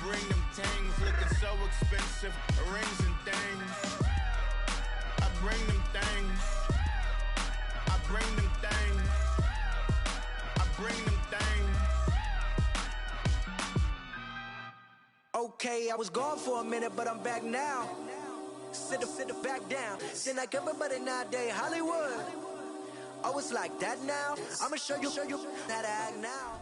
bring them things, looking so expensive, rings and things. I bring them things. I bring them things. I bring them things. Okay, I was gone for a minute, but I'm back now. Sit back down. Seem like everybody nowadays, Hollywood. Oh, it's like that now? I'ma show you how to act now.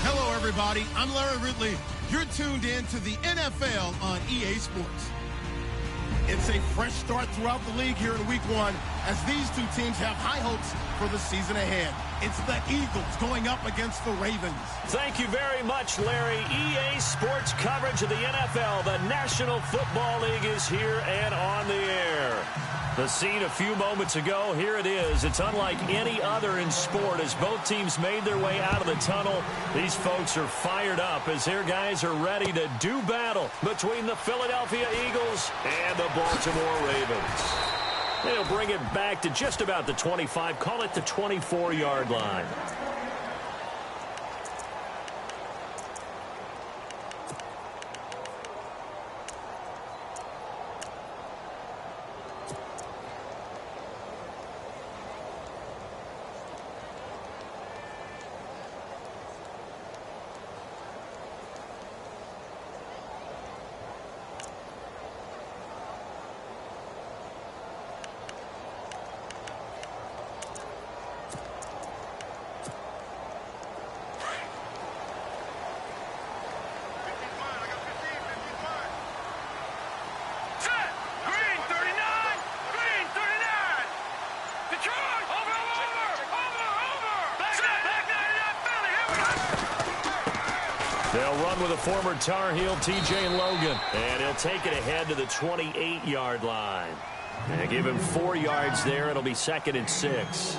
Hello, everybody. I'm Larry Ridley. You're tuned in to the NFL on EA Sports. It's a fresh start throughout the league here in Week 1 as these two teams have high hopes for the season ahead. It's the Eagles going up against the Ravens. Thank you very much, Larry. EA Sports coverage of the NFL. The National Football League is here and on the air. The scene a few moments ago, here it is. It's unlike any other in sport as both teams made their way out of the tunnel. These folks are fired up as their guys are ready to do battle between the Philadelphia Eagles and the Baltimore Ravens. They'll bring it back to just about the 25, call it the 24-yard line. They'll run with a former Tar Heel, T.J. Logan. And he'll take it ahead to the 28-yard line. And give him 4 yards there. It'll be 2nd and 6.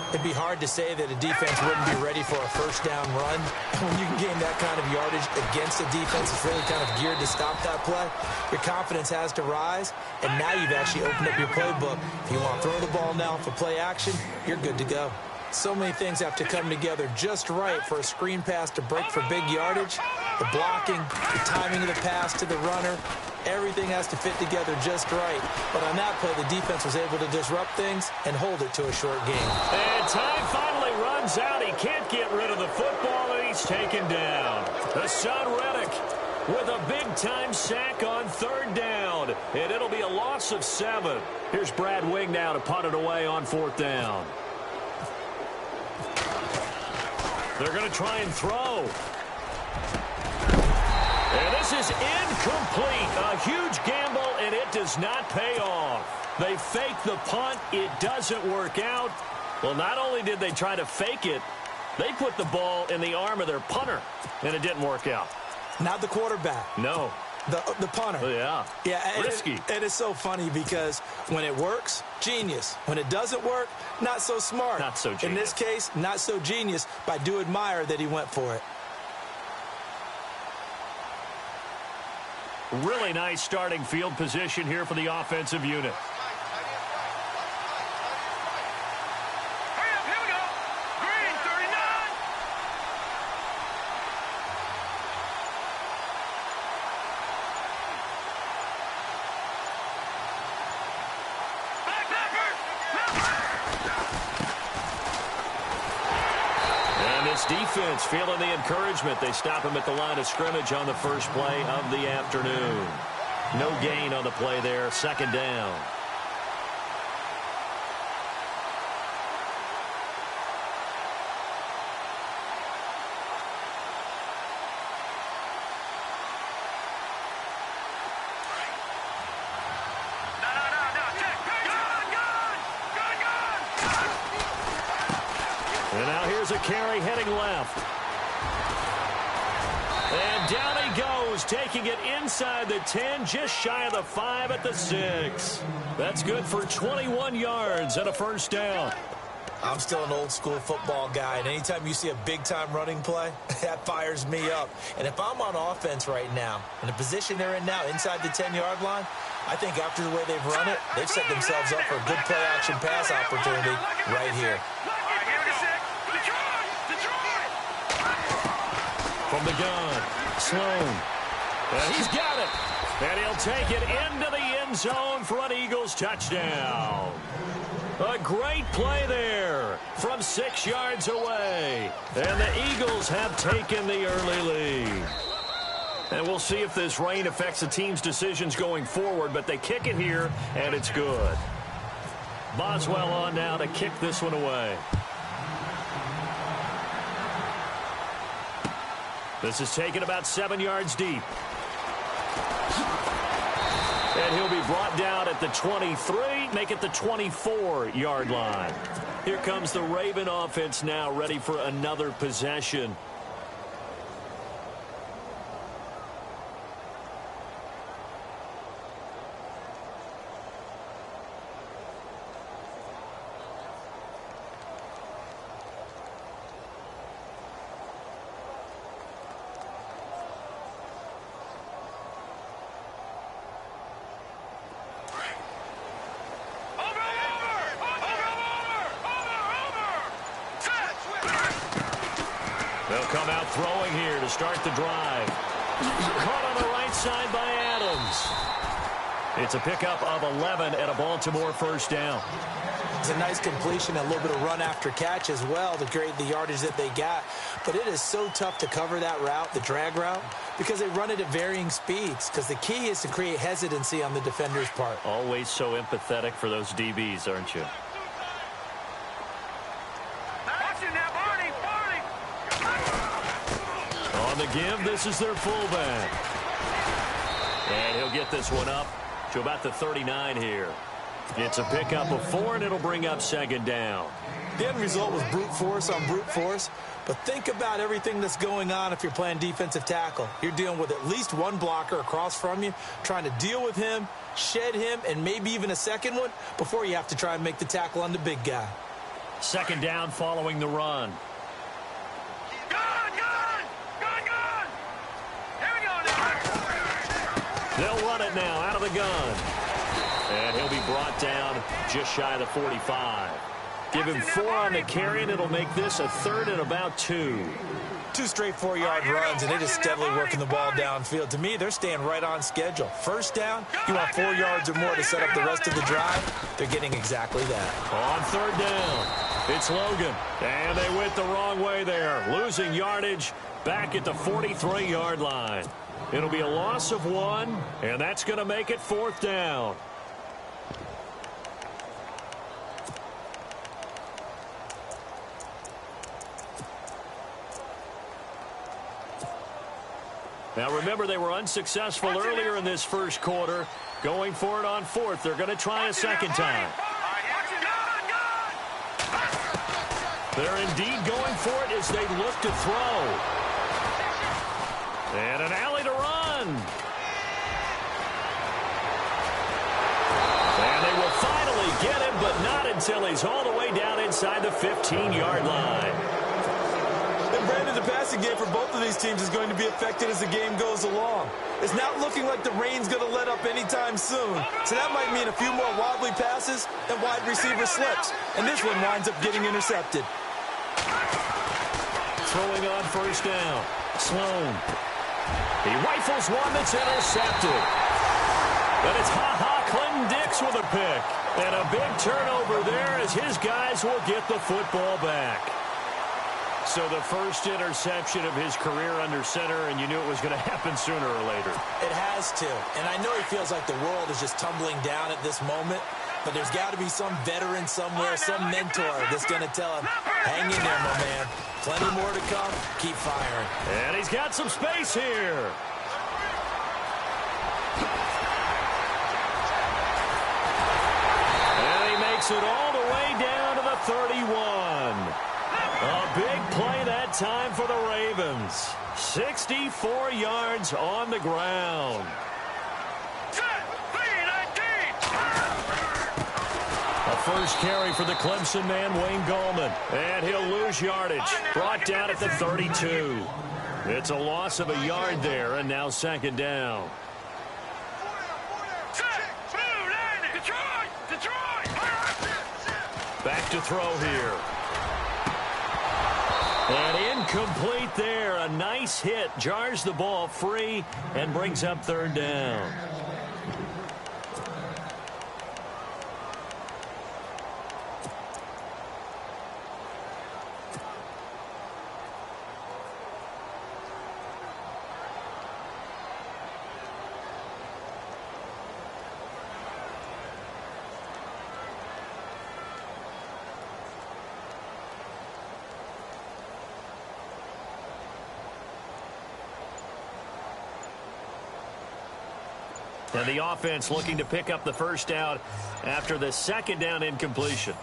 It'd be hard to say that a defense wouldn't be ready for a first down run. When you can gain that kind of yardage against a defense that's really kind of geared to stop that play, your confidence has to rise. And now you've actually opened up your playbook. If you want to throw the ball now for play action, you're good to go. So many things have to come together just right for a screen pass to break for big yardage. The blocking, the timing of the pass to the runner, everything has to fit together just right. But on that play, the defense was able to disrupt things and hold it to a short game. And time finally runs out. He can't get rid of the football, and he's taken down. Hassan Reddick with a big-time sack on 3rd down. And it'll be a loss of 7. Here's Brad Wing now to punt it away on 4th down. They're going to try and throw. And this is incomplete. A huge gamble, and it does not pay off. They fake the punt. It doesn't work out. Well, not only did they try to fake it, they put the ball in the arm of their punter, and it didn't work out. Not the quarterback. No. The punter. Yeah. Risky. It is so funny because when it works, genius. When it doesn't work, not so smart. Not so genius. In this case, not so genius, but I do admire that he went for it. Really nice starting field position here for the offensive unit. Defense feeling the encouragement. They stop him at the line of scrimmage on the first play of the afternoon. No gain on the play there. 2nd down. And now here's a carry heading left. And down he goes, taking it inside the 10, just shy of the 5 at the 6. That's good for 21 yards and a first down. I'm still an old-school football guy, and anytime you see a big-time running play, that fires me up. And if I'm on offense right now, in the position they're in now, inside the 10-yard line, I think after the way they've run it, they've set themselves up for a good play-action pass opportunity right here. From the gun, Sloan. And he's got it. And he'll take it into the end zone for an Eagles touchdown. A great play there from 6 yards away. And the Eagles have taken the early lead. And we'll see if this rain affects the team's decisions going forward, but they kick it here, and it's good. Boswell on now to kick this one away. This is taken about 7 yards deep. And he'll be brought down at the 23, make it the 24-yard line. Here comes the Raven offense now, ready for another possession. They'll come out throwing here to start the drive. Caught on the right side by Adams. It's a pickup of 11 and a Baltimore first down. It's a nice completion, a little bit of run after catch as well to create the yardage that they got. But it is so tough to cover that route, the drag route, because they run it at varying speeds. Because the key is to create hesitancy on the defender's part. Always so empathetic for those DBs, aren't you? On the give, this is their fullback. And he'll get this one up to about the 39 here. It's a pickup of 4, and it'll bring up second down. The end result was brute force on brute force. But think about everything that's going on if you're playing defensive tackle. You're dealing with at least one blocker across from you, trying to deal with him, shed him, and maybe even a second one before you have to try and make the tackle on the big guy. Second down following the run. They'll run it now out of the gun. And he'll be brought down just shy of the 45. Give him 4 on the carry, and it'll make this a third and about 2. 2 straight 4-yard runs, and they're just steadily working the ball downfield. To me, they're staying right on schedule. First down, you want 4 yards or more to set up the rest of the drive. They're getting exactly that. On third down, it's Logan. And they went the wrong way there, losing yardage back at the 43-yard line. It'll be a loss of 1, and that's going to make it 4th down. Now, remember, they were unsuccessful earlier in this first quarter. Going for it on 4th. They're going to try a second time. They're indeed going for it as they look to throw. And an alley to run. And they will finally get him, but not until he's all the way down inside the 15-yard line. And Brandon, the passing game for both of these teams is going to be affected as the game goes along. It's not looking like the rain's going to let up anytime soon. So that might mean a few more wobbly passes and wide receiver slips. And this one winds up getting intercepted. Throwing on first down. Sloan. He rifles one that's intercepted. But it's Clinton Dix with a pick. And a big turnover there as his guys will get the football back. So the first interception of his career under center, and you knew it was going to happen sooner or later. It has to. And I know he feels like the world is just tumbling down at this moment, but there's got to be some veteran somewhere, some mentor that's going to tell him, hang in there, my man. Plenty more to come. Keep firing. And he's got some space here. And he makes it all the way down to the 31. A big play that time for the Ravens. 64 yards on the ground. A first carry for the Clemson man, Wayne Gallman. And he'll lose yardage. Brought down at the 32. It's a loss of a yard there, and now second down. Back to throw here. And incomplete there. A nice hit. Jars the ball free and brings up third down. And the offense looking to pick up the first down after the second down incompletion.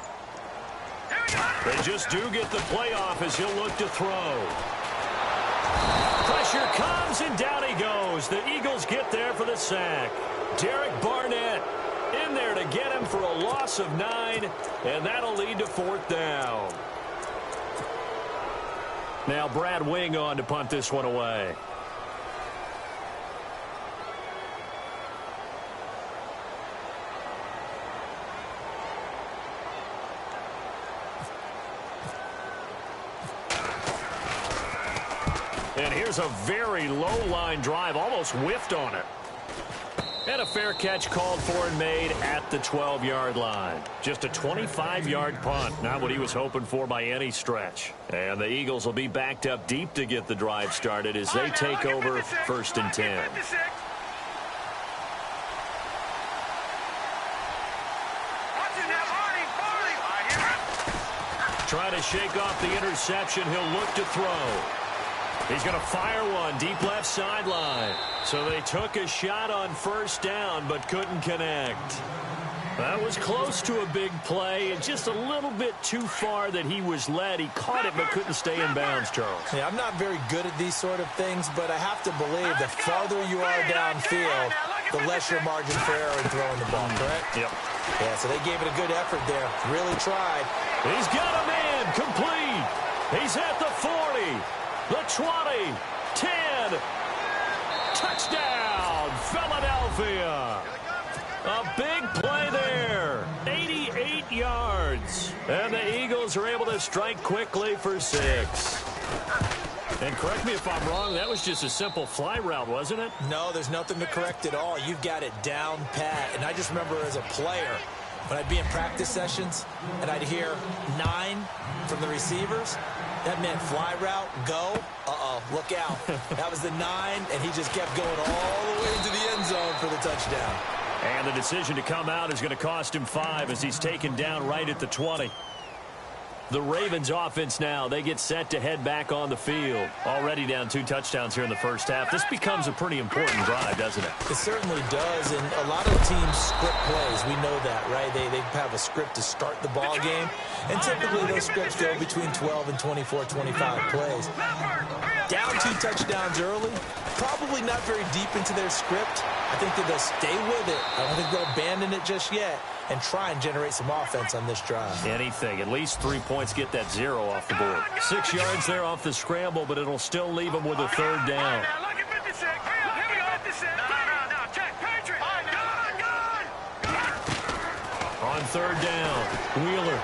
They just do get the play off as he'll look to throw. Pressure comes, and down he goes. The Eagles get there for the sack. Derek Barnett in there to get him for a loss of 9, and that'll lead to fourth down. Now Brad Wing on to punt this one away. And here's a very low-line drive, almost whiffed on it. And a fair catch called for and made at the 12-yard line. Just a 25-yard punt, not what he was hoping for by any stretch. And the Eagles will be backed up deep to get the drive started as they take over first and 10. Trying to shake off the interception, he'll look to throw. He's going to fire one deep left sideline. So they took a shot on first down but couldn't connect. That was close to a big play and just a little bit too far that he was led. He caught it but couldn't stay in bounds, Charles. Yeah, I'm not very good at these sort of things, but I have to believe the farther you are downfield, the less your margin for error in throwing the ball, correct? Yep. Yeah, so they gave it a good effort there. Really tried. He's got a man complete. He's at the 40. The 20, 10, touchdown, Philadelphia. A big play there, 88 yards. And the Eagles are able to strike quickly for 6. And correct me if I'm wrong, that was just a simple fly route, wasn't it? No, there's nothing to correct at all. You've got it down pat. And I just remember as a player, when I'd be in practice sessions and I'd hear 9 from the receivers, that meant fly route, go, look out. That was the 9, and he just kept going all the way into the end zone for the touchdown. And the decision to come out is going to cost him 5 as he's taken down right at the 20. The Ravens offense now, they get set to head back on the field. Already down 2 touchdowns here in the first half. This becomes a pretty important drive, doesn't it? It certainly does, and a lot of teams script plays. We know that, right? They have a script to start the ball game, and typically those scripts go between 12 and 24, 25 plays. Down 2 touchdowns early, probably not very deep into their script. I think that they'll stay with it. I don't think they'll abandon it just yet and try and generate some offense on this drive. Anything. At least 3 points, get that 0 off the board. 6 yards there off the scramble, but it'll still leave them with a third down. On third down, Wheeler.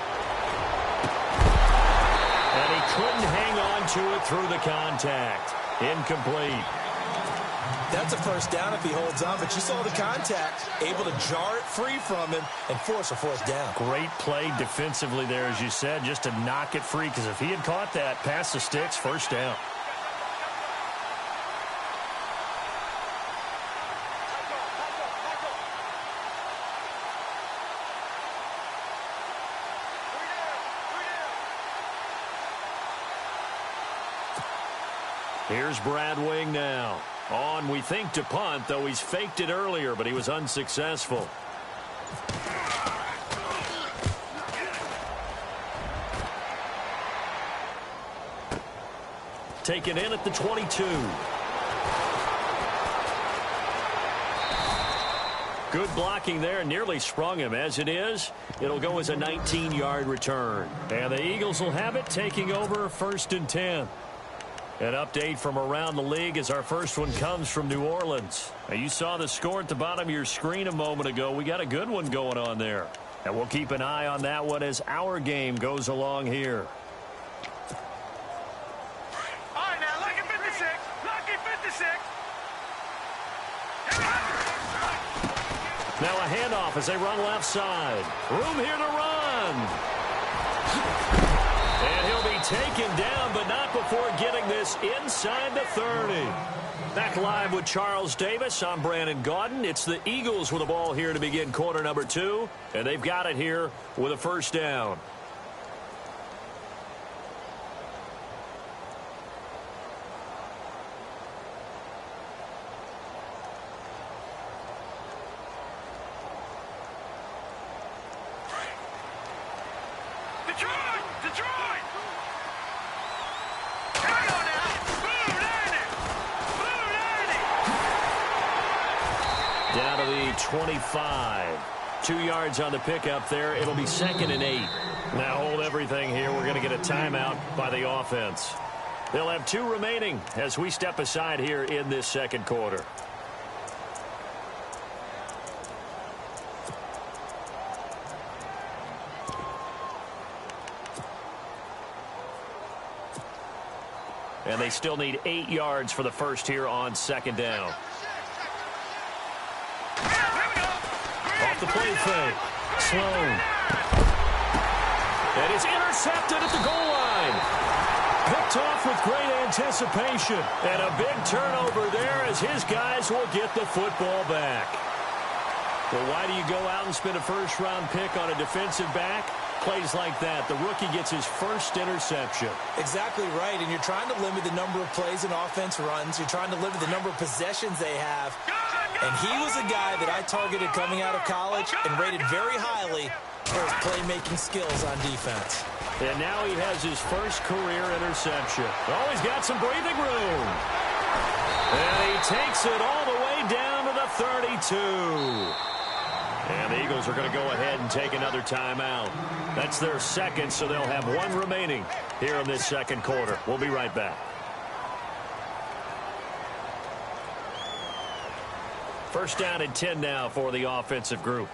And he couldn't hang on to it through the contact. Incomplete. That's a first down if he holds on, but you saw the contact, able to jar it free from him and force a fourth down. Great play defensively there, as you said, just to knock it free, because if he had caught that, past the sticks, first down. Here's Brad Wing now. On, we think, to punt, though he's faked it earlier, but he was unsuccessful. Taken in at the 22. Good blocking there, nearly sprung him. As it is, it'll go as a 19-yard return. And the Eagles will have it, taking over first and 10. An update from around the league as our first one comes from New Orleans. Now, you saw the score at the bottom of your screen a moment ago. We got a good one going on there. And we'll keep an eye on that one as our game goes along here. Now a handoff as they run left side. Room here to run. And he'll be taken down, but not before getting this inside the 30. Back live with Charles Davis. I'm Brandon Gaudin. It's the Eagles with the ball here to begin quarter number 2. And they've got it here with a first down. Down to the 25. 2 yards on the pickup there. It'll be 2nd and 8. Now hold everything here. We're going to get a timeout by the offense. They'll have 2 remaining as we step aside here in this second quarter. And they still need 8 yards for the first here on 2nd down. Off the play fake. Sloan. And it's intercepted at the goal line. Picked off with great anticipation. And a big turnover there as his guys will get the football back. Well, why do you go out and spend a first-round pick on a defensive back? Plays like that. The rookie gets his first interception. Exactly right, and you're trying to limit the number of plays and offense runs. You're trying to limit the number of possessions they have. And he was a guy that I targeted coming out of college and rated very highly for his playmaking skills on defense. And now he has his first career interception. Oh, he's got some breathing room. And he takes it all the way down to the 32. And the Eagles are going to go ahead and take another timeout. That's their second, so they'll have 1 remaining here in this second quarter. We'll be right back. First down and 10 now for the offensive group.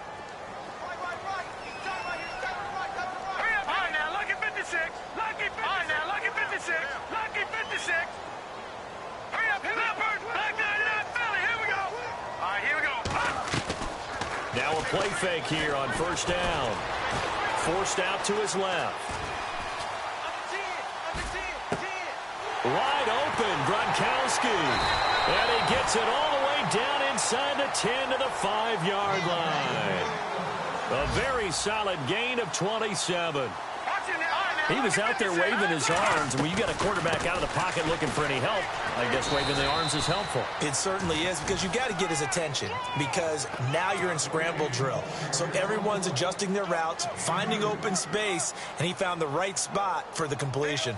Now a play fake here on first down. Forced out to his left. Wide open, Gronkowski. And he gets it all the way down inside the 10 to the 5-yard line. A very solid gain of 27. He was out there waving his arms. When you got a quarterback out of the pocket looking for any help, I guess waving the arms is helpful. It certainly is, because you got to get his attention, because now you're in scramble drill. So everyone's adjusting their routes, finding open space, and he found the right spot for the completion.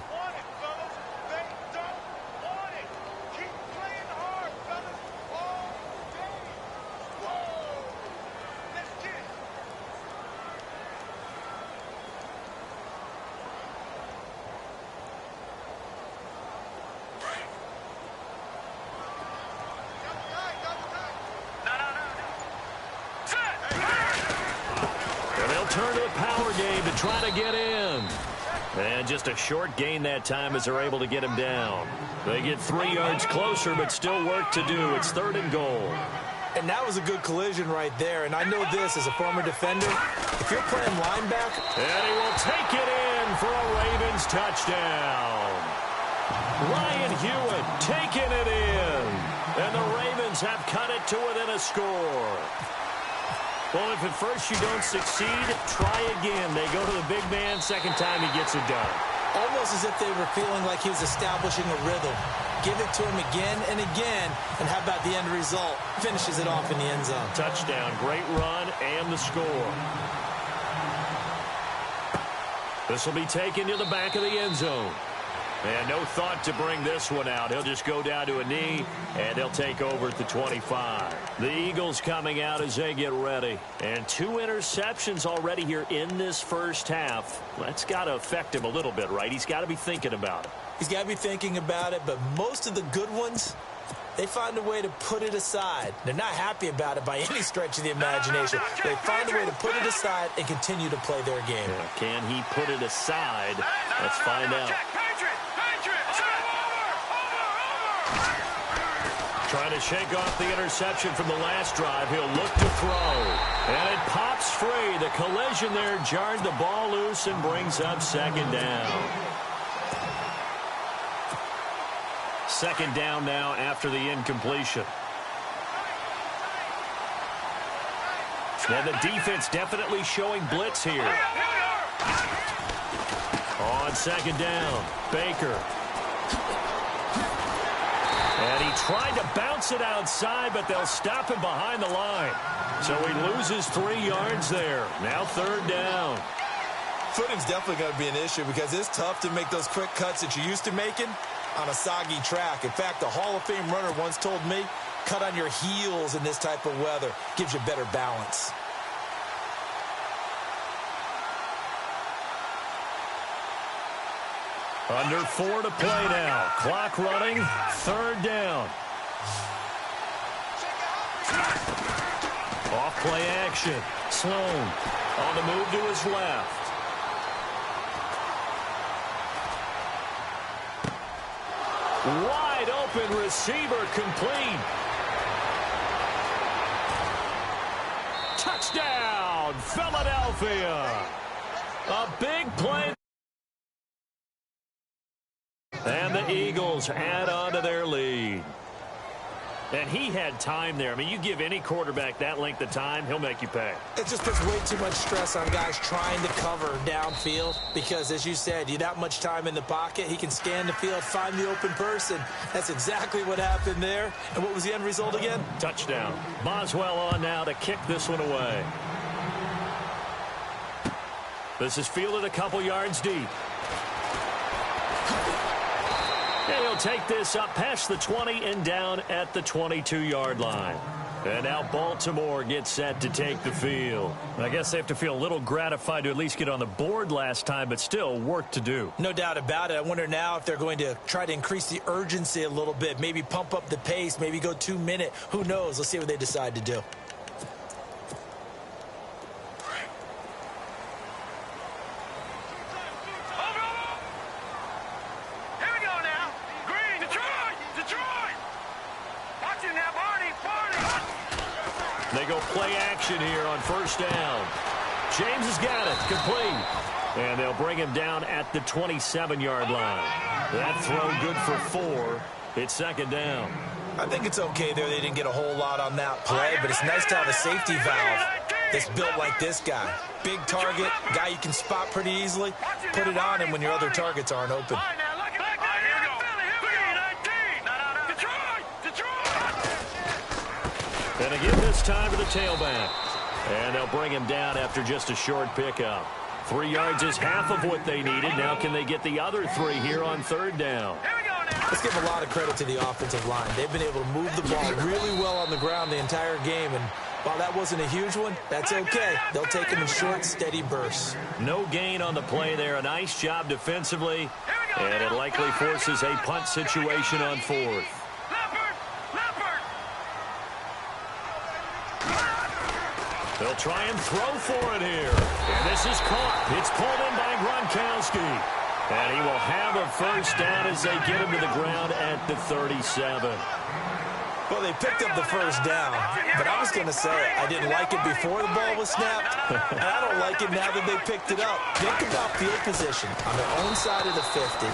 Turn to the power game to try to get in. And just a short gain that time as they're able to get him down. They get 3 yards closer, but still work to do. It's 3rd and goal. And that was a good collision right there. And I know this as a former defender. If you're playing linebacker. And he will take it in for a Ravens touchdown. Ryan Hewitt taking it in. And the Ravens have cut it to within a score. Well, if at first you don't succeed, try again. They go to the big man. Second time he gets it done. Almost as if they were feeling like he was establishing a rhythm. Give it to him again and again. And how about the end result? Finishes it off in the end zone. Touchdown. Great run and the score. This will be taken to the back of the end zone. And no thought to bring this one out. He'll just go down to a knee, and he'll take over at the 25. The Eagles coming out as they get ready. And 2 interceptions already here in this first half. That's got to affect him a little bit, right? He's got to be thinking about it. He's got to be thinking about it, but most of the good ones, they find a way to put it aside. They're not happy about it by any stretch of the imagination. They find a way to put it aside and continue to play their game. Yeah, can he put it aside? Let's find out. Trying to shake off the interception from the last drive. He'll look to throw. And it pops free. The collision there jarred the ball loose and brings up second down. Second down now after the incompletion. And the defense definitely showing blitz here. On second down, Baker. And he tried to bounce it outside, but they'll stop him behind the line. So he loses 3 yards there. Now third down. Footing's definitely going to be an issue because it's tough to make those quick cuts that you're used to making on a soggy track. In fact, a Hall of Fame runner once told me, cut on your heels in this type of weather. Gives you better balance. Under 4 to play now. Clock running. Third down. Off play action. Sloan on the move to his left. Wide open receiver complete. Touchdown, Philadelphia. A big play. And the Eagles add on to their lead. And he had time there. I mean, you give any quarterback that length of time, he'll make you pay. It just puts way too much stress on guys trying to cover downfield because, as you said, you that much time in the pocket, he can scan the field, find the open person. That's exactly what happened there. And what was the end result again? Touchdown. Boswell on now to kick this one away. This is fielded a couple yards deep. And he'll take this up past the 20 and down at the 22-yard line. And now Baltimore gets set to take the field. I guess they have to feel a little gratified to at least get on the board last time, but still work to do. No doubt about it. I wonder now if they're going to try to increase the urgency a little bit, maybe pump up the pace, maybe go 2-minute. Who knows? Let's see what they decide to do. They go play action here on first down. James has got it. Complete. And they'll bring him down at the 27-yard line. That throw good for 4. It's second down. I think it's okay there. They didn't get a whole lot on that play, but it's nice to have a safety valve that's built like this guy. Big target, guy you can spot pretty easily. Put it on him when your other targets aren't open. And again this time to the tailback. And they'll bring him down after just a short pickup. 3 yards is half of what they needed. Now can they get the other 3 here on third down? Let's give a lot of credit to the offensive line. They've been able to move the ball really well on the ground the entire game. And while that wasn't a huge one, that's okay. They'll take them in short, steady bursts. No gain on the play there. A nice job defensively. And it likely forces a punt situation on 4th. They'll try and throw for it here. And this is caught. It's pulled in by Gronkowski. And he will have a first down as they get him to the ground at the 37. Well, they picked up the first down, but I was going to say I didn't like it before the ball was snapped, and I don't like it now that they picked it up. Think about field position on their own side of the 50.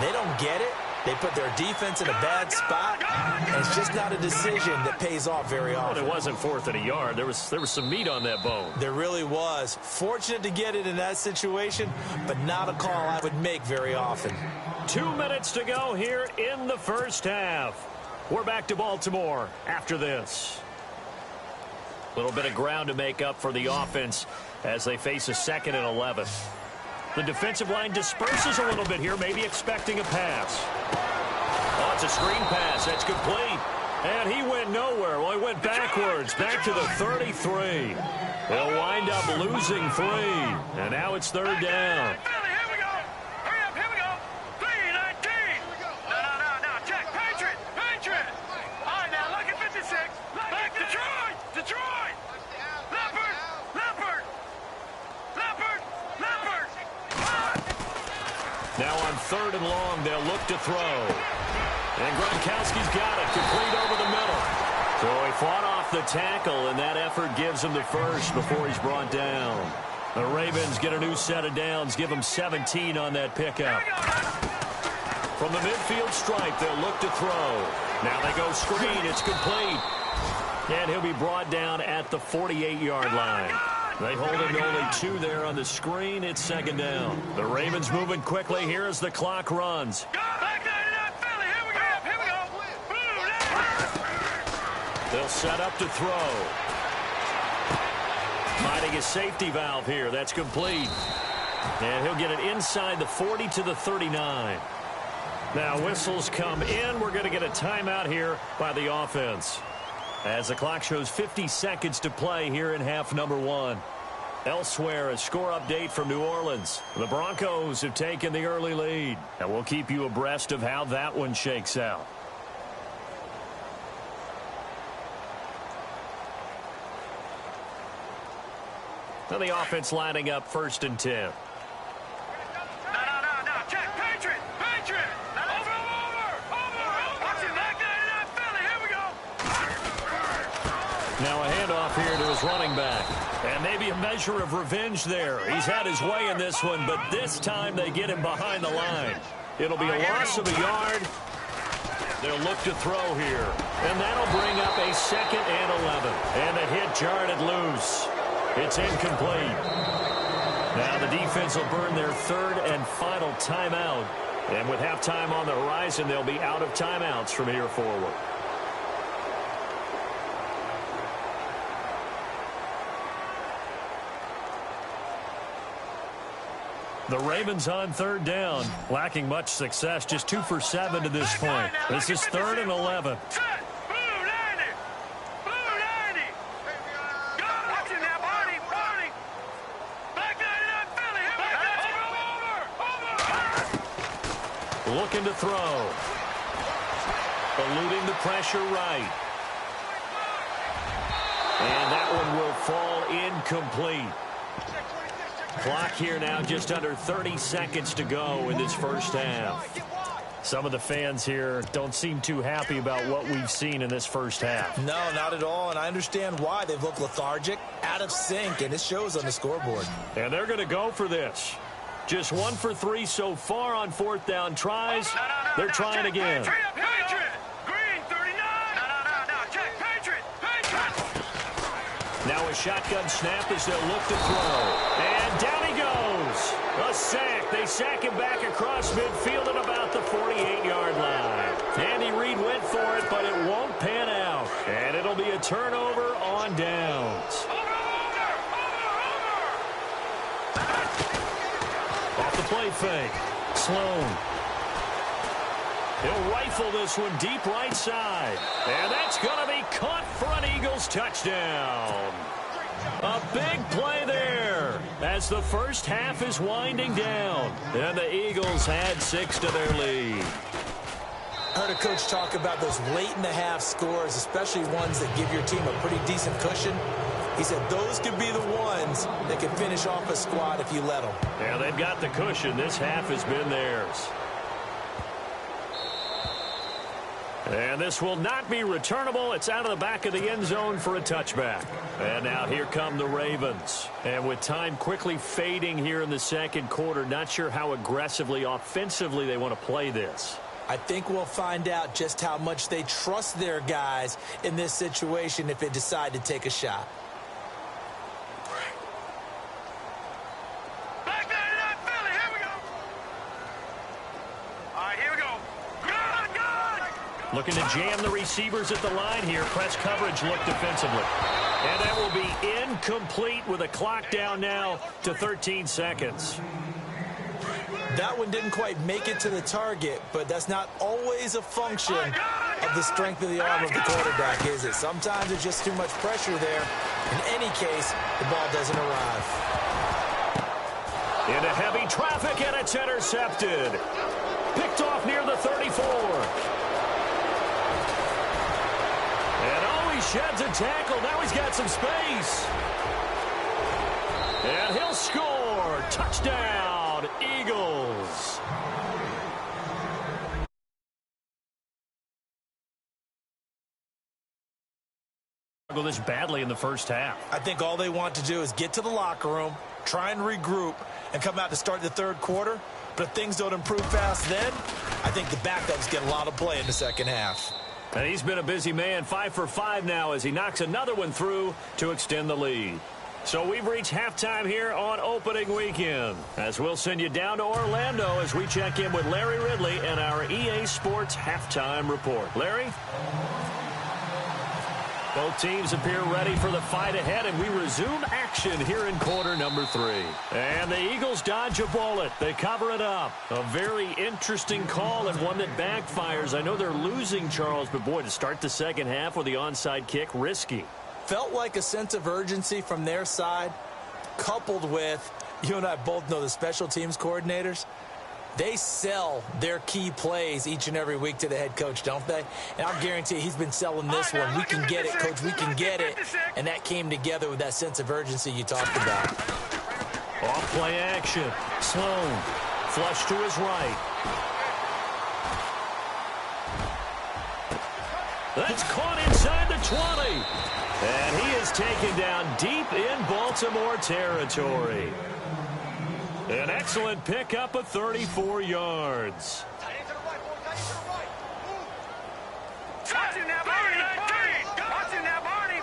They don't get it. They put their defense in a bad spot, and it's just not a decision that pays off very often. Well, it wasn't 4th and a yard. There was some meat on that bone. There really was. Fortunate to get it in that situation, but not a call I would make very often. 2 minutes to go here in the first half. We're back to Baltimore after this. A little bit of ground to make up for the offense as they face a 2nd and 11. The defensive line disperses a little bit here, maybe expecting a pass. Oh, it's a screen pass. That's complete. And he went nowhere. Well, he went backwards, back to the 33. They'll wind up losing 3. And now it's third down. Now on 3rd and long, they'll look to throw. And Gronkowski's got it, complete over the middle. So he fought off the tackle, and that effort gives him the first before he's brought down. The Ravens get a new set of downs, give him 17 on that pickup. From the midfield stripe, they'll look to throw. Now they go screen, it's complete. And he'll be brought down at the 48-yard line. They hold him to only 2 there on the screen. It's 2nd down. The Ravens moving quickly here as the clock runs. They'll set up to throw. Finding his safety valve here. That's complete. And he'll get it inside the 40 to the 39. Now whistles come in. We're going to get a timeout here by the offense, as the clock shows 50 seconds to play here in half number 1. Elsewhere, a score update from New Orleans. The Broncos have taken the early lead, and we'll keep you abreast of how that one shakes out. Now the offense lining up 1st and 10. No. Check. Patriot. Over. Watch it back there in that Philly. Here we go. Now a handoff here to his running back. And maybe a measure of revenge there. He's had his way in this one, but this time they get him behind the line. It'll be a loss of a yard. They'll look to throw here. And that'll bring up a 2nd and 11. And the hit jarred it loose. It's incomplete. Now the defense will burn their 3rd and final timeout. And with halftime on the horizon, they'll be out of timeouts from here forward. The Ravens on 3rd down, lacking much success, just 2 for 7 to this point. This is 3rd and 11. Looking to throw. Eluding the pressure right. And that one will fall incomplete. Clock here now just under 30 seconds to go in this first half. Some of the fans here don't seem too happy about what we've seen in this first half. No, not at all, and I understand why. They've looked lethargic, out of sync, and it shows on the scoreboard. And they're going to go for this. Just 1 for 3 so far on 4th down tries. They're trying again. Now a shotgun snap as they'll look to throw. And down he goes. A sack. They sack him back across midfield at about the 48-yard line. Andy Reid went for it, but it won't pan out. And it'll be a turnover on downs. Off the play fake. Sloan. He'll rifle this one deep right side. And that's going to be caught for an Eagles touchdown. A big play there as the first half is winding down. And the Eagles had 6 to their lead. I heard a coach talk about those late-in-the-half scores, especially ones that give your team a pretty decent cushion. He said those could be the ones that can finish off a squad if you let them. Yeah, they've got the cushion. This half has been theirs. And this will not be returnable. It's out of the back of the end zone for a touchback. And now here come the Ravens. And with time quickly fading here in the second quarter, not sure how aggressively, offensively they want to play this. I think we'll find out just how much they trust their guys in this situation if they decide to take a shot. Looking to jam the receivers at the line here. Press coverage look defensively. And that will be incomplete with a clock down now to 13 seconds. That one didn't quite make it to the target, but that's not always a function of the strength of the arm of the quarterback, is it? Sometimes there's just too much pressure there. In any case, the ball doesn't arrive. Into heavy traffic, and it's intercepted. Picked off near the 34. And oh, he sheds a tackle. Now he's got some space. And he'll score. Touchdown, Eagles. This badly in the first half. I think all they want to do is get to the locker room, try and regroup, and come out to start the third quarter. But if things don't improve fast then, I think the backups get a lot of play in the second half. And he's been a busy man, 5 for 5 now as he knocks another one through to extend the lead. So we've reached halftime here on opening weekend, as we'll send you down to Orlando as we check in with Larry Ridley and our EA Sports halftime report. Larry? Both teams appear ready for the fight ahead, and we resume action here in quarter number 3. And the Eagles dodge a bullet. They cover it up. A very interesting call and one that backfires. I know they're losing, Charles, but boy, to start the second half with the onside kick, risky. Felt like a sense of urgency from their side, coupled with, you and I both know the special teams coordinators, they sell their key plays each and every week to the head coach, don't they? And I'll guarantee he's been selling this one. We can get it, coach, we can get it. And that came together with that sense of urgency you talked about. Off play action. Sloan, flush to his right. That's caught inside the 20. And he is taken down deep in Baltimore territory. An excellent pickup of 34 yards. Watching that Barney. Watching that Barney.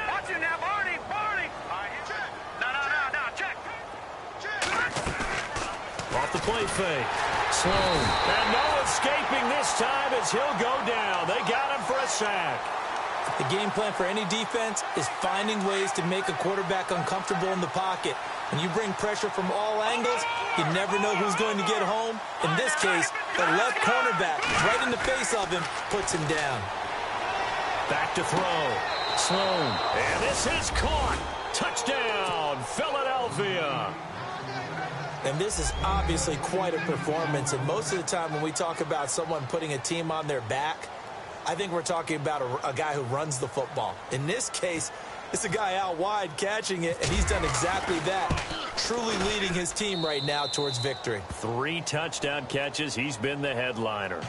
Watching that Barney. No, check. Off the play fake. Sloan. And no escaping this time as he'll go down. They got him for a sack. The game plan for any defense is finding ways to make a quarterback uncomfortable in the pocket. When you bring pressure from all angles, you never know who's going to get home. In this case, the left cornerback, right in the face of him, puts him down. Back to throw. Sloan. And this is caught. Touchdown, Philadelphia. And this is obviously quite a performance. And most of the time when we talk about someone putting a team on their back, I think we're talking about a guy who runs the football. In this case, it's a guy out wide catching it, and he's done exactly that, truly leading his team right now towards victory. 3 touchdown catches. He's been the headliner.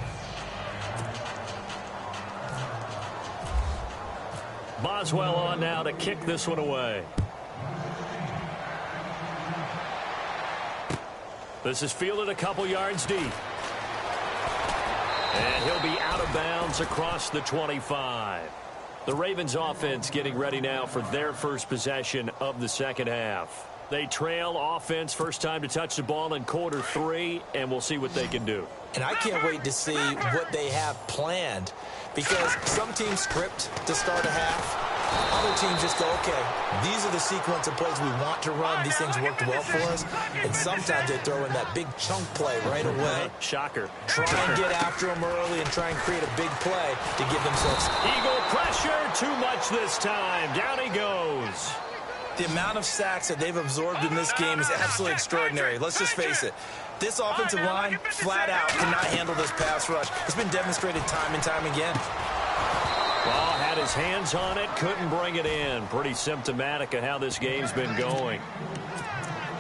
Boswell on now to kick this one away. This is fielded a couple yards deep. And he'll be out of bounds across the 25. The Ravens offense getting ready now for their first possession of the second half. They trail offense, first time to touch the ball in quarter 3, and we'll see what they can do. And I can't wait to see what they have planned, because some teams script to start a half. Other teams just go, okay, these are the sequence of plays we want to run. These things worked well for us. And sometimes they throw in that big chunk play right away. Shocker. Try and get after them early and try and create a big play to give themselves. Eagle pressure, too much this time. Down he goes. The amount of sacks that they've absorbed in this game is absolutely extraordinary. Let's just face it. This offensive line, flat out, cannot handle this pass rush. It's been demonstrated time and time again. Ball had his hands on it, couldn't bring it in. Pretty symptomatic of how this game's been going.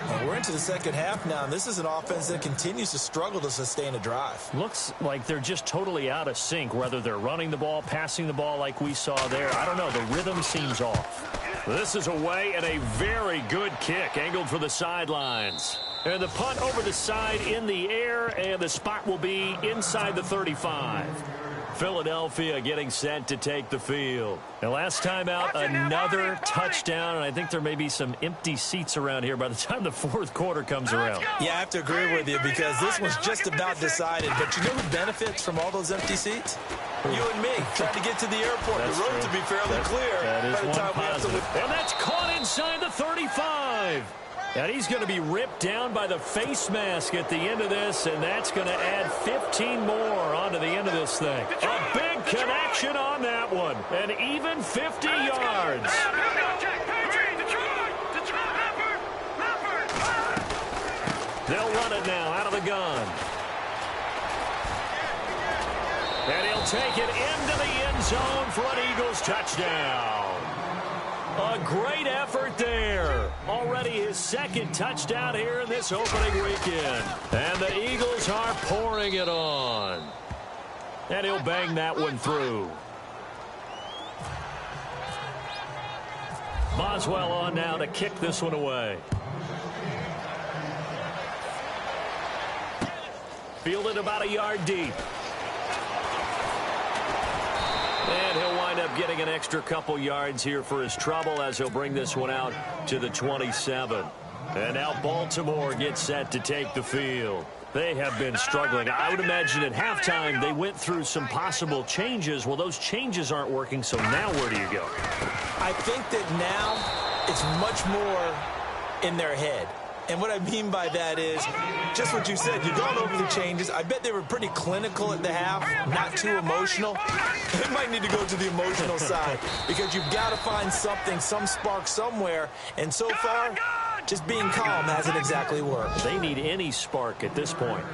Well, we're into the second half now, and this is an offense that continues to struggle to sustain a drive. Looks like they're just totally out of sync, whether they're running the ball, passing the ball like we saw there. I don't know. The rhythm seems off. This is away and a very good kick, angled for the sidelines. And the punt over the side in the air, and the spot will be inside the 35. Philadelphia getting set to take the field. And last time out, another touchdown, and I think there may be some empty seats around here by the time the fourth quarter comes around. Yeah, I have to agree with you, because this one's just about decided. But you know who benefits from all those empty seats? You and me, trying to get to the airport. That's the road true. to be fairly clear That is by the one time we have to positive. And that's caught inside the 35. And he's going to be ripped down by the face mask at the end of this, and that's going to add 15 more onto the end of this thing. A big connection on that one, and even 50 yards. They'll run it now out of the gun. And he'll take it into the end zone for an Eagles touchdown. A great effort there. Already his second touchdown here in this opening weekend. And the Eagles are pouring it on. And he'll bang that one through. Boswell on now to kick this one away. Fielded about a yard deep. And he'll wind up getting an extra couple yards here for his trouble as he'll bring this one out to the 27. And now Baltimore gets set to take the field. They have been struggling. I would imagine at halftime they went through some possible changes. Well, those changes aren't working, so now where do you go? I think that now it's much more in their head. And what I mean by that is just what you said. You've gone over the changes. I bet they were pretty clinical at the half, not too emotional. They might need to go to the emotional side because you've got to find something, some spark somewhere. And so far, just being calm hasn't exactly worked. They need any spark at this point.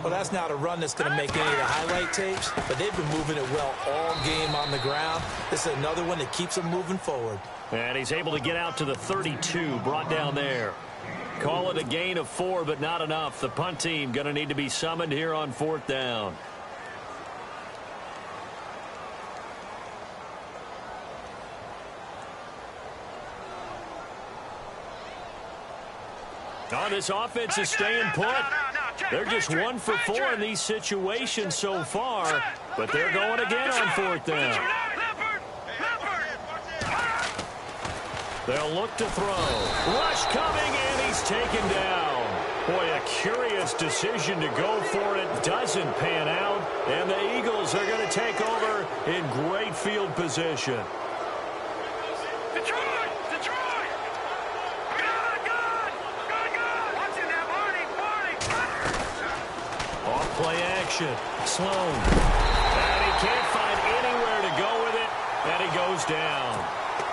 Well, that's not a run that's going to make any of the highlight tapes, but they've been moving it well all game on the ground. This is another one that keeps them moving forward. And he's able to get out to the 32, brought down there. Call it a gain of 4, but not enough. The punt team going to need to be summoned here on 4th down. Oh, this offense is staying put. They're just 1 for 4 in these situations so far, but they're going again on 4th down. They'll look to throw. Rush coming, and he's taken down. Boy, a curious decision to go for it. Doesn't pan out, and the Eagles are going to take over in great field position. Play action. Sloan. And he can't find anywhere to go with it, and he goes down.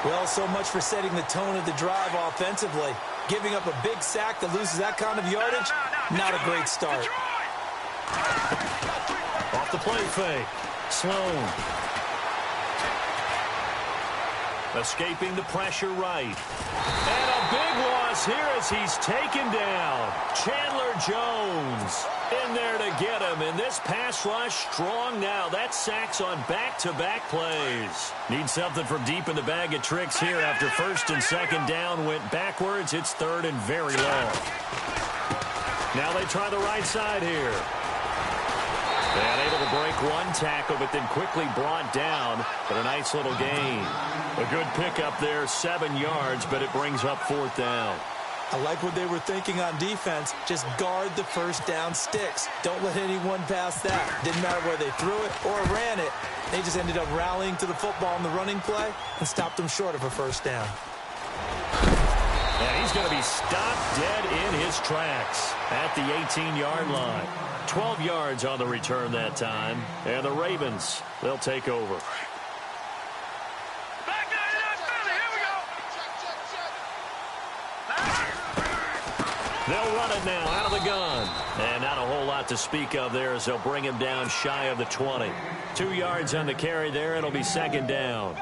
Well, so much for setting the tone of the drive offensively. Giving up a big sack that loses that kind of yardage, not a great start. Off the play fake. Sloan. Escaping the pressure right. And a big loss here as he's taken down. Chandler Jones in there to get him, and this pass rush strong now. That sacks on back-to-back plays. Need something from deep in the bag of tricks here after 1st and 2nd down went backwards. It's 3rd and very long. Now they try the right side here. And able to break one tackle, but then quickly brought down. But a nice little gain. A good pickup there, 7 yards, but it brings up 4th down. I like what they were thinking on defense. Just guard the 1st down sticks. Don't let anyone pass that. Didn't matter where they threw it or ran it. They just ended up rallying to the football in the running play and stopped them short of a 1st down. And he's going to be stopped dead in his tracks at the 18-yard line. 12 yards on the return that time. And the Ravens, they'll take over. They'll run it now out of the gun. And not a whole lot to speak of there as they'll bring him down shy of the 20. 2 yards on the carry there. It'll be 2nd down.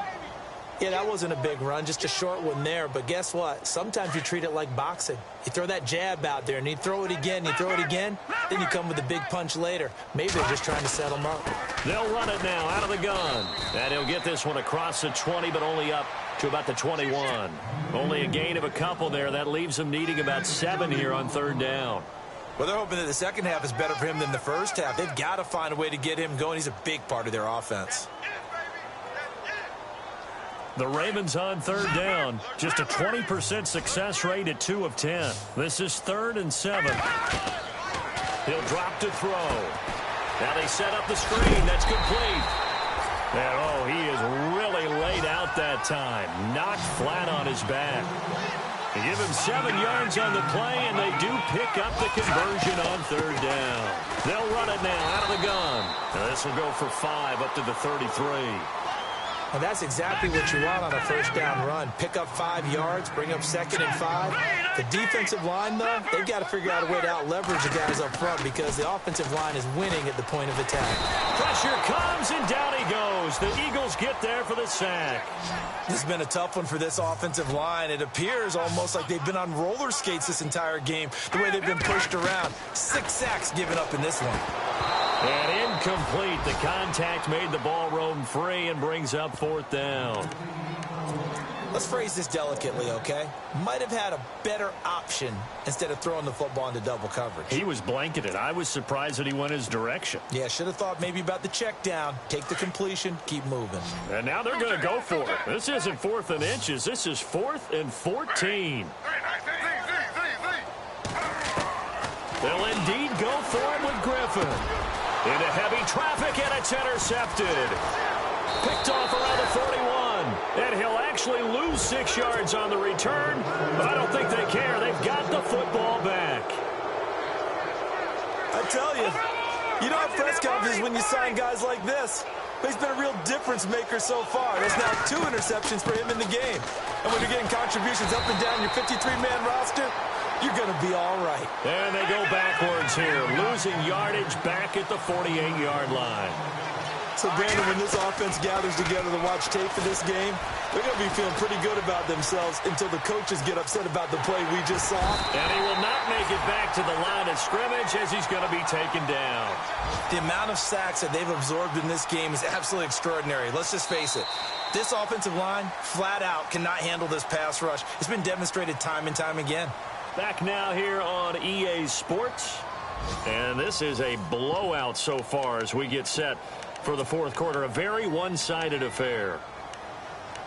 Yeah, that wasn't a big run, just a short one there. But guess what? Sometimes you treat it like boxing. You throw that jab out there, and you throw it again, you throw it again, then you come with a big punch later. Maybe they're just trying to set them up. They'll run it now out of the gun. And he'll get this one across the 20, but only up to about the 21. Only a gain of a couple there. That leaves them needing about 7 here on 3rd down. Well, they're hoping that the second half is better for him than the first half. They've got to find a way to get him going. He's a big part of their offense. The Ravens on 3rd down. Just a 20% success rate at 2 of 10. This is 3rd and 7. He'll drop to throw. Now they set up the screen. That's complete. And, oh, he is really laid out that time. Knocked flat on his back. They give him 7 yards on the play, and they do pick up the conversion on 3rd down. They'll run it now out of the gun. Now this will go for 5 up to the 33. And that's exactly what you want on a 1st down run. Pick up 5 yards, bring up 2nd and 5. The defensive line, though, they've got to figure out a way to out-leverage the guys up front because the offensive line is winning at the point of attack. Pressure comes, and down he goes. The Eagles get there for the sack. This has been a tough one for this offensive line. It appears almost like they've been on roller skates this entire game, the way they've been pushed around. 6 sacks given up in this one. And incomplete. The contact made the ball roam free and brings up 4th down. Let's phrase this delicately, okay? Might have had a better option instead of throwing the football into double coverage. He was blanketed. I was surprised that he went his direction. Yeah, should have thought maybe about the check down, take the completion, keep moving. And now they're going to go for it. This isn't 4th and inches. This is 4th and 14. They'll indeed go for it with Griffin. Into heavy traffic, and it's intercepted. Picked off around the 41. And he'll actually lose 6 yards on the return, but I don't think they care. They've got the football back. I tell you, you don't have press conferences when you sign guys like this. But he's been a real difference maker so far. There's now 2 interceptions for him in the game. And when you're getting contributions up and down your 53-man roster, you're going to be all right. And they go backwards here, losing yardage back at the 48-yard line. So, Brandon, when this offense gathers together to watch tape for this game, they're going to be feeling pretty good about themselves until the coaches get upset about the play we just saw. And he will not make it back to the line of scrimmage as he's going to be taken down. The amount of sacks that they've absorbed in this game is absolutely extraordinary. Let's just face it. This offensive line, flat out, cannot handle this pass rush. It's been demonstrated time and time again. Back now here on EA Sports. And this is a blowout so far as we get set for the 4th quarter. A very one-sided affair.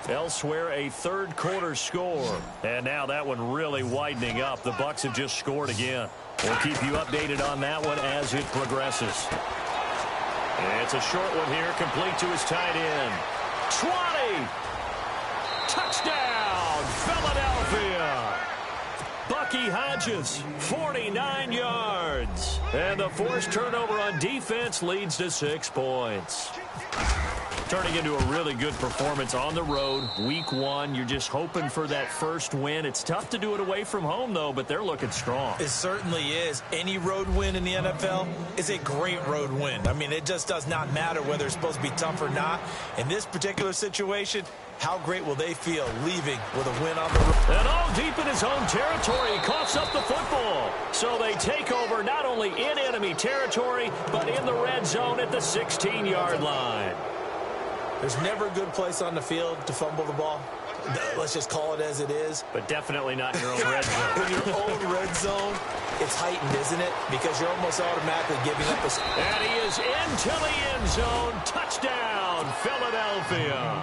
Elsewhere, a 3rd quarter score. And now that one really widening up. The Bucs have just scored again. We'll keep you updated on that one as it progresses. And it's a short one here, complete to his tight end. 20! Touchdown, Philadelphia! Bucky Hodges, 49 yards. And the forced turnover on defense leads to 6 points. Turning into a really good performance on the road. Week 1, you're just hoping for that first win. It's tough to do it away from home, though, but they're looking strong. It certainly is. Any road win in the NFL is a great road win. I mean, it just does not matter whether it's supposed to be tough or not. In this particular situation, how great will they feel leaving with a win on the road? And all deep in his own territory, he coughs up the football. So they take over not only in enemy territory, but in the red zone at the 16-yard line. There's never a good place on the field to fumble the ball. Let's just call it as it is. But definitely not in your own red zone. In your own red zone, it's heightened, isn't it? Because you're almost automatically giving up a... And he is into the end zone. Touchdown, Philadelphia.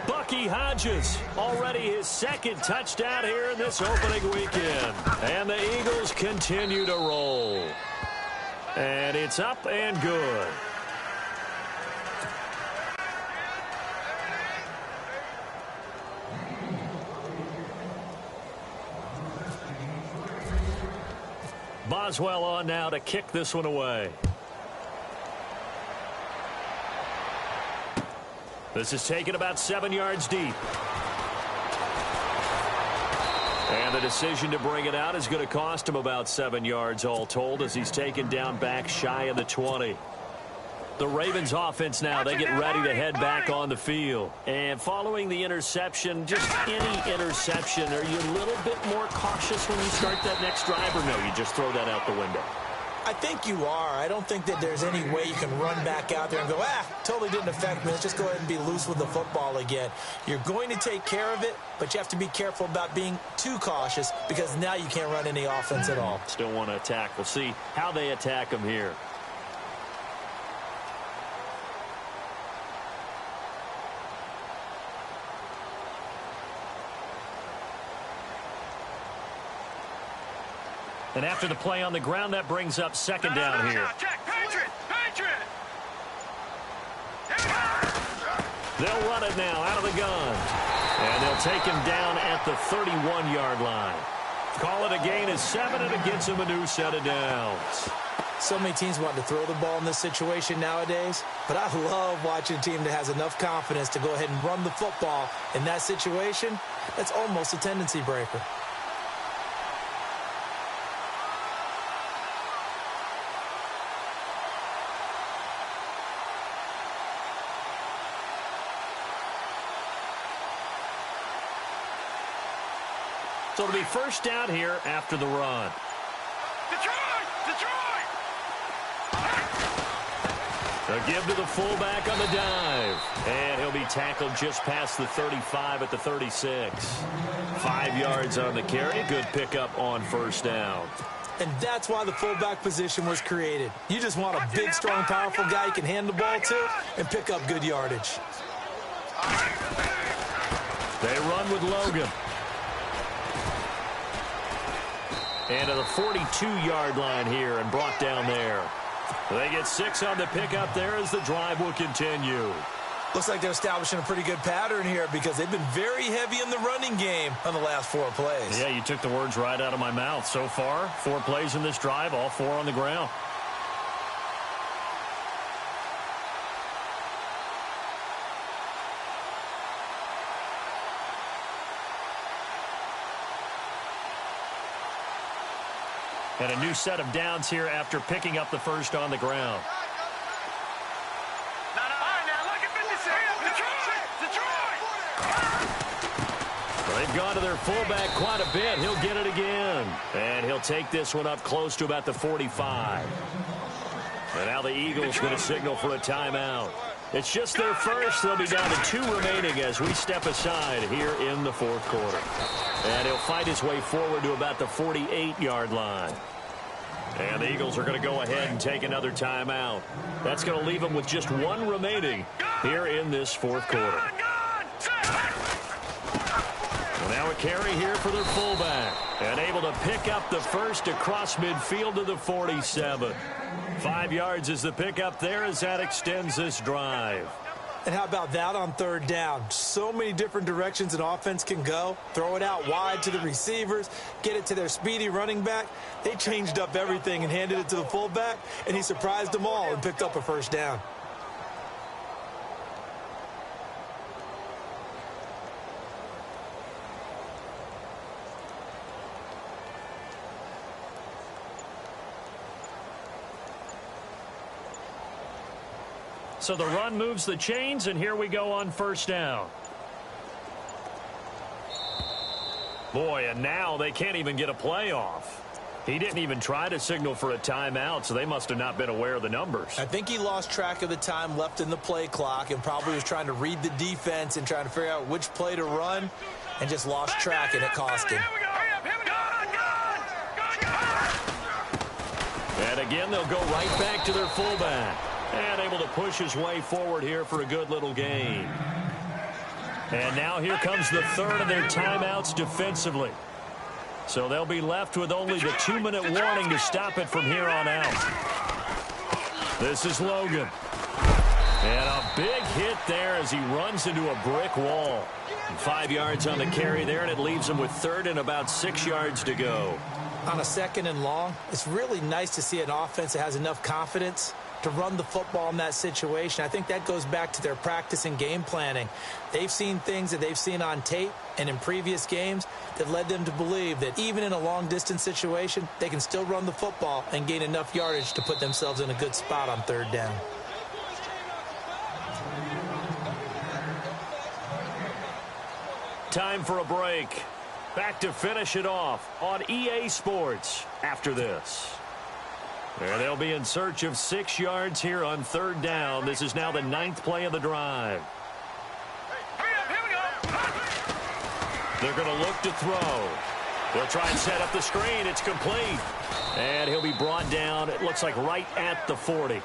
Bucky Hodges, already his 2nd touchdown here in this opening weekend. And the Eagles continue to roll. And it's up and good. Boswell on now to kick this one away. This is taken about 7 yards deep. And the decision to bring it out is going to cost him about 7 yards all told as he's taken down back shy of the 20. The Ravens offense now, they get ready to head back on the field. And following the interception, just any interception, are you a little bit more cautious when you start that next drive, or no, you just throw that out the window? I think you are. I don't think that there's any way you can run back out there and go, totally didn't affect me. Let's just go ahead and be loose with the football again. You're going to take care of it, but you have to be careful about being too cautious because now you can't run any offense at all. Still want to attack. We'll see how they attack him here. And after the play on the ground, that brings up 2nd down here. They'll run it now out of the gun. And they'll take him down at the 31-yard line. Call it a gain of 7, and it gets him a new set of downs. So many teams want to throw the ball in this situation nowadays, but I love watching a team that has enough confidence to go ahead and run the football in that situation. That's almost a tendency breaker. So it'll be 1st down here after the run. A give to the fullback on the dive. And he'll be tackled just past the 35 at the 36. 5 yards on the carry. Good pickup on first down. And that's why the fullback position was created. You just want a big, strong, powerful guy you can hand the ball to and pick up good yardage. They run with Logan. And to the 42-yard line here and brought down there. They get 6 on the pickup there as the drive will continue. Looks like they're establishing a pretty good pattern here because they've been very heavy in the running game on the last 4 plays. Yeah, you took the words right out of my mouth. So far, 4 plays in this drive, all 4 on the ground. And a new set of downs here after picking up the first on the ground. Well, they've gone to their fullback quite a bit. He'll get it again. And he'll take this one up close to about the 45. And now the Eagles going to signal for a timeout. It's just their first. They'll be down to 2 remaining as we step aside here in the 4th quarter. And he'll fight his way forward to about the 48-yard line. And the Eagles are going to go ahead and take another timeout. That's going to leave them with just 1 remaining here in this 4th quarter. Well, now a carry here for their fullback. And able to pick up the first across midfield to the 47. 5 yards is the pickup there as that extends this drive. And how about that on 3rd down? So many different directions an offense can go. Throw it out wide to the receivers, get it to their speedy running back. They changed up everything and handed it to the fullback, and he surprised them all and picked up a first down. So the run moves the chains, and here we go on first down. Boy, and now they can't even get a play off. He didn't even try to signal for a timeout, so they must have not been aware of the numbers. I think he lost track of the time left in the play clock and probably was trying to read the defense and trying to figure out which play to run and just lost track, and it cost him. And again, they'll go right back to their fullback. And able to push his way forward here for a good little gain. And now here comes the 3rd of their timeouts defensively. So they'll be left with only the 2-minute warning to stop it from here on out. This is Logan. And a big hit there as he runs into a brick wall. 5 yards on the carry there, and it leaves him with 3rd and about 6 yards to go. On a 2nd and long, it's really nice to see an offense that has enough confidence to run the football in that situation. I think that goes back to their practice and game planning. They've seen things that they've seen on tape and in previous games that led them to believe that even in a long-distance situation, they can still run the football and gain enough yardage to put themselves in a good spot on 3rd down. Time for a break. Back to finish it off on EA Sports after this. And they'll be in search of 6 yards here on 3rd down. This is now the 9th play of the drive. They're going to look to throw. They'll try and set up the screen. It's complete. And he'll be brought down, it looks like right at the 40.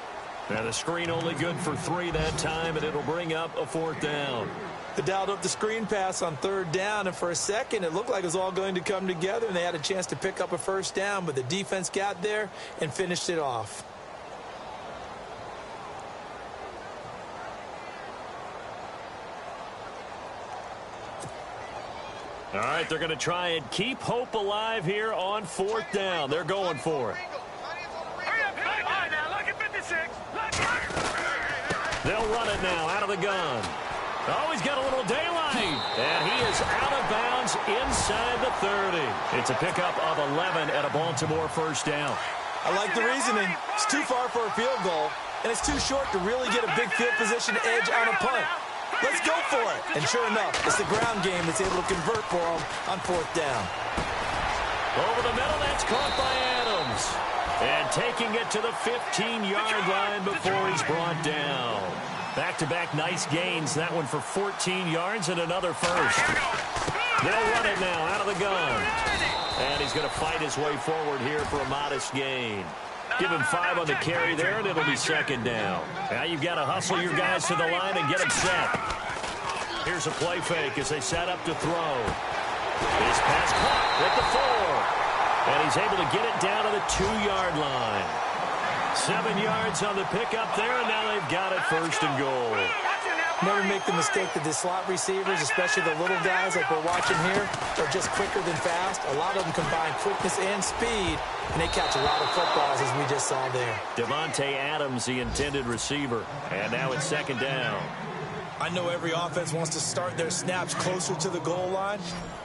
Now the screen only good for 3 that time, and it'll bring up a 4th down. They dialed up the screen pass on 3rd down, and for a second it looked like it was all going to come together, and they had a chance to pick up a first down, but the defense got there and finished it off. All right, they're going to try and keep hope alive here on 4th down. They're going for it. They'll run it now out of the gun. Oh, he's got a little daylight. And he is out of bounds inside the 30. It's a pickup of 11 at a Baltimore first down. I like the reasoning. It's too far for a field goal, and it's too short to really get a big field position edge on a punt. Let's go for it. And sure enough, it's the ground game that's able to convert for them on 4th down. Over the middle, that's caught by Adams. And taking it to the 15-yard line before he's brought down. Back-to-back nice gains. That one for 14 yards and another first. They'll run it now out of the gun. And he's going to fight his way forward here for a modest gain. Give him 5 on the carry there, and it'll be second down. Now you've got to hustle your guys to the line and get them set. Here's a play fake as they set up to throw. His pass caught at the 4. And he's able to get it down to the 2-yard line. 7 yards on the pickup there, and now they've got it first and goal. Never make the mistake that the slot receivers, especially the little guys like we're watching here, are just quicker than fast. A lot of them combine quickness and speed, and they catch a lot of footballs, as we just saw there. Devontae Adams, the intended receiver. And now it's second down. I know every offense wants to start their snaps closer to the goal line,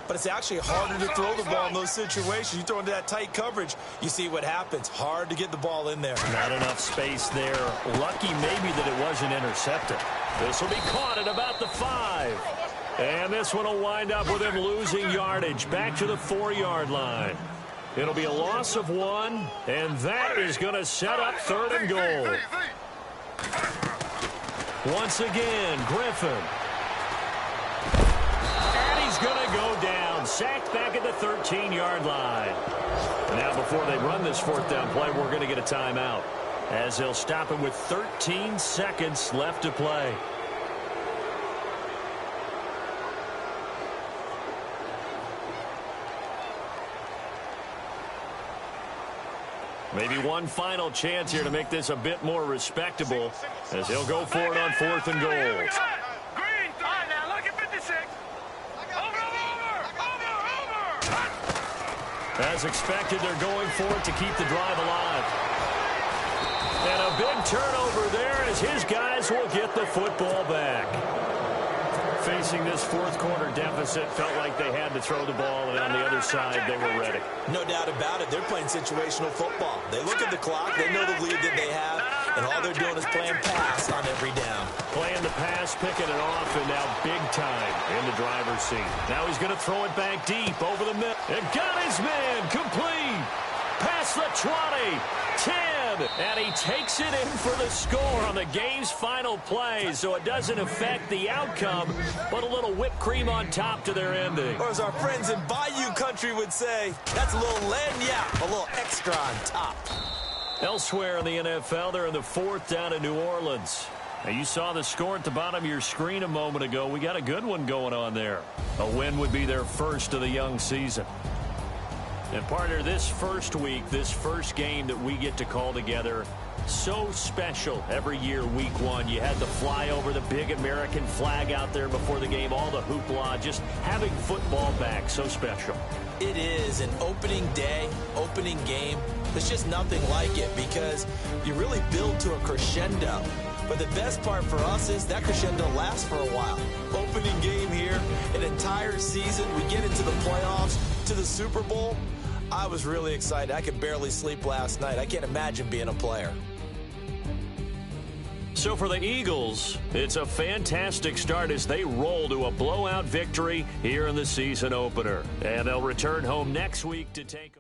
but it's actually harder to throw the ball in those situations. You throw into that tight coverage, you see what happens. Hard to get the ball in there. Not enough space there. Lucky maybe that it wasn't intercepted. This will be caught at about the 5. And this one will wind up with him losing yardage back to the 4-yard line. It'll be a loss of 1, and that is going to set up third and goal. Once again, Griffin. And he's going to go down. Sacked back at the 13-yard line. Now, before they run this 4th down play, we're going to get a timeout, as they'll stop him with 13 seconds left to play. Maybe one final chance here to make this a bit more respectable, as he'll go for it on 4th and goal. Green, now look at 56. Over. As expected, they're going for it to keep the drive alive. And a big turnover there as his guys will get the football back. Facing this 4th quarter deficit, felt like they had to throw the ball, and on the other side, they were ready. No doubt about it. They're playing situational football. They look at the clock. They know the lead that they have, and all they're doing is playing pass on every down. Playing the pass, picking it off, and now big time in the driver's seat. Now he's going to throw it back deep over the middle. And got his man complete. Past the 20. 10, and he takes it in for the score on the game's final play, so it doesn't affect the outcome, but a little whipped cream on top to their ending. Or as our friends in Bayou Country would say, that's a little lagniappe, a little extra on top. Elsewhere in the NFL, they're in the 4th down in New Orleans. Now, you saw the score at the bottom of your screen a moment ago. We got a good one going on there. A win would be their first of the young season. And partner, this first week, this first game that we get to call together, so special every year, week 1. You had the flyover, the big American flag out there before the game, all the hoopla, just having football back, so special. It is an opening day, opening game. There's just nothing like it because you really build to a crescendo. But the best part for us is that crescendo lasts for a while. Opening game here, an entire season. We get into the playoffs, to the Super Bowl. I was really excited. I could barely sleep last night. I can't imagine being a player. So for the Eagles, it's a fantastic start as they roll to a blowout victory here in the season opener. And they'll return home next week to take